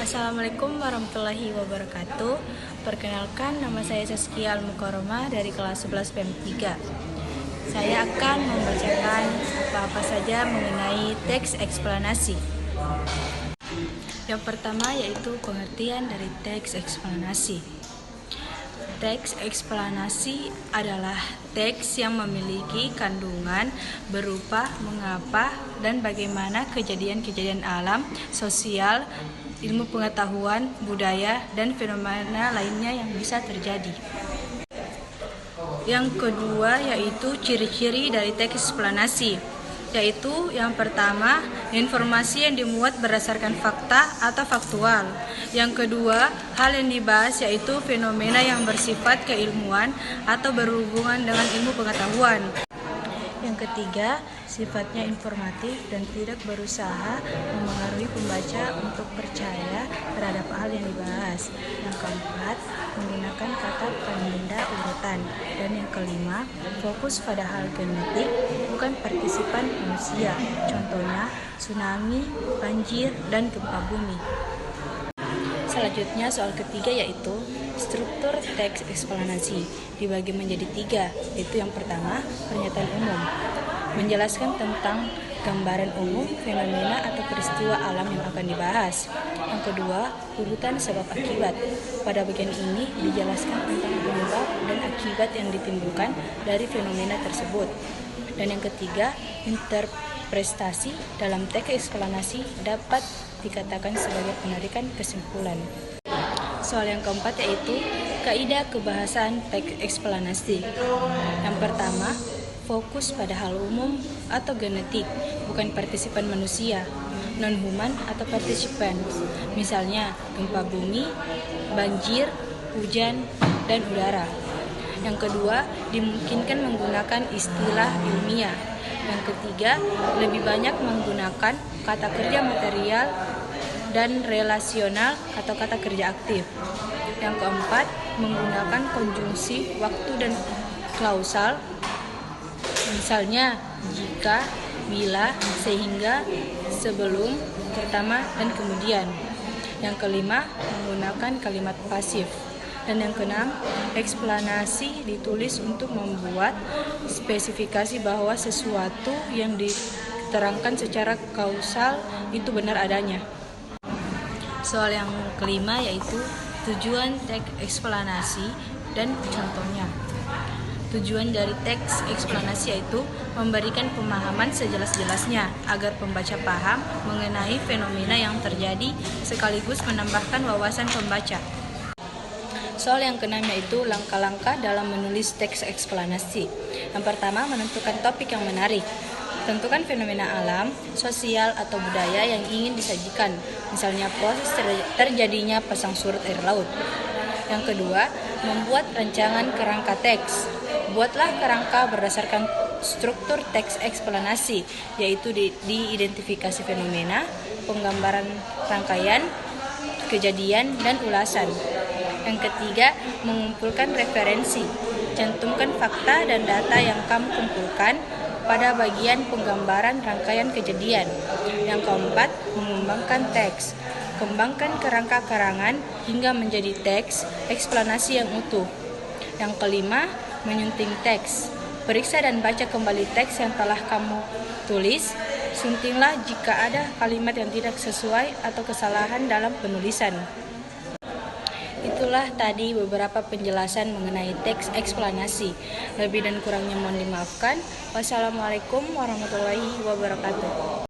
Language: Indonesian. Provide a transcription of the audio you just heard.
Assalamualaikum warahmatullahi wabarakatuh. Perkenalkan, nama saya Saskia Al-Mukarramah dari kelas 11 PEM 3. Saya akan membacakan apa-apa saja mengenai teks eksplanasi. Yang pertama yaitu pengertian dari teks eksplanasi. Teks eksplanasi adalah teks yang memiliki kandungan berupa mengapa dan bagaimana kejadian-kejadian alam, sosial, ilmu pengetahuan, budaya, dan fenomena lainnya yang bisa terjadi. Yang kedua yaitu ciri-ciri dari teks eksplanasi, yaitu yang pertama, informasi yang dimuat berdasarkan fakta atau faktual. Yang kedua, hal yang dibahas yaitu fenomena yang bersifat keilmuan atau berhubungan dengan ilmu pengetahuan. Yang ketiga, sifatnya informatif dan tidak berusaha memengaruhi pembaca untuk percaya terhadap hal yang dibahas. Yang keempat, menggunakan kata penanda urutan. Dan yang kelima, fokus pada hal genetik, bukan partisipan manusia. Contohnya, tsunami, banjir, dan gempa bumi. Selanjutnya soal ketiga yaitu struktur teks eksplanasi dibagi menjadi 3, yaitu yang pertama pernyataan umum, menjelaskan tentang gambaran umum fenomena atau peristiwa alam yang akan dibahas. Yang kedua, urutan sebab akibat. Pada bagian ini dijelaskan tentang penyebab dan akibat yang ditimbulkan dari fenomena tersebut. Dan yang ketiga, interpretasi dalam teks eksplanasi dapat dikatakan sebagai penarikan kesimpulan. Soal yang keempat yaitu kaidah kebahasan teks eksplanasi. Yang pertama, fokus pada hal umum atau genetik, bukan partisipan manusia, non-human atau partisipan. Misalnya gempa bumi, banjir, hujan, dan udara. Yang kedua, dimungkinkan menggunakan istilah ilmiah. Yang ketiga, lebih banyak menggunakan kata kerja material dan relasional atau kata kerja aktif. Yang keempat, menggunakan konjungsi waktu dan klausal. Misalnya jika, bila, sehingga, sebelum, pertama, dan kemudian. Yang kelima, menggunakan kalimat pasif. Dan yang keenam, eksplanasi ditulis untuk membuat spesifikasi bahwa sesuatu yang diterangkan secara kausal itu benar adanya. Soal yang kelima yaitu tujuan teks eksplanasi dan contohnya. Tujuan dari teks eksplanasi yaitu memberikan pemahaman sejelas-jelasnya agar pembaca paham mengenai fenomena yang terjadi sekaligus menambahkan wawasan pembaca. Soal yang keenam yaitu langkah-langkah dalam menulis teks eksplanasi. Yang pertama, menentukan topik yang menarik. Tentukan fenomena alam, sosial, atau budaya yang ingin disajikan. Misalnya proses terjadinya pasang surut air laut. Yang kedua, membuat rancangan kerangka teks. Buatlah kerangka berdasarkan struktur teks eksplanasi, yaitu diidentifikasi fenomena, penggambaran rangkaian, kejadian, dan ulasan. Yang ketiga, mengumpulkan referensi. Cantumkan fakta dan data yang kamu kumpulkan pada bagian penggambaran rangkaian kejadian. Yang keempat, mengembangkan teks. Kembangkan kerangka karangan hingga menjadi teks eksplanasi yang utuh. Yang kelima, menyunting teks. Periksa dan baca kembali teks yang telah kamu tulis. Suntinglah jika ada kalimat yang tidak sesuai atau kesalahan dalam penulisan. Itulah tadi beberapa penjelasan mengenai teks eksplanasi. Lebih dan kurangnya mohon dimaafkan. Wassalamualaikum warahmatullahi wabarakatuh.